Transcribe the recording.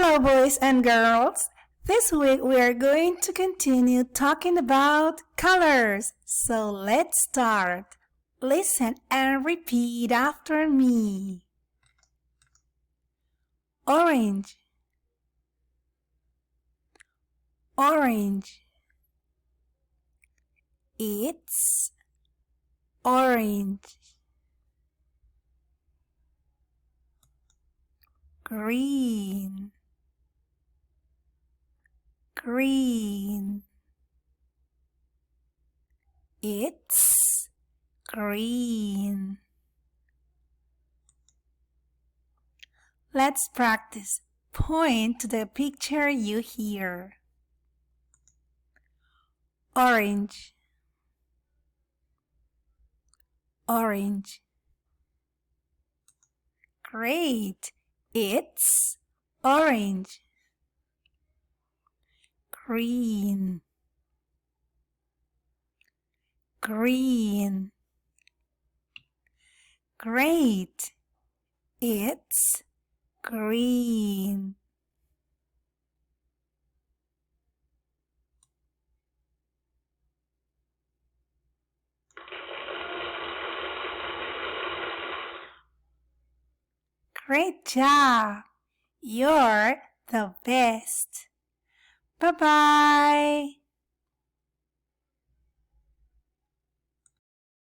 Hello, boys and girls. This week we are going to continue talking about colors. So let's start. Listen and repeat after me. Orange, orange. It's orange. Green, green. It's green. Let's practice. Point to the picture you hear. Orange, orange. Great! It's orange. Green, green. Great! It's green. Great job! You're the best. Bye-bye.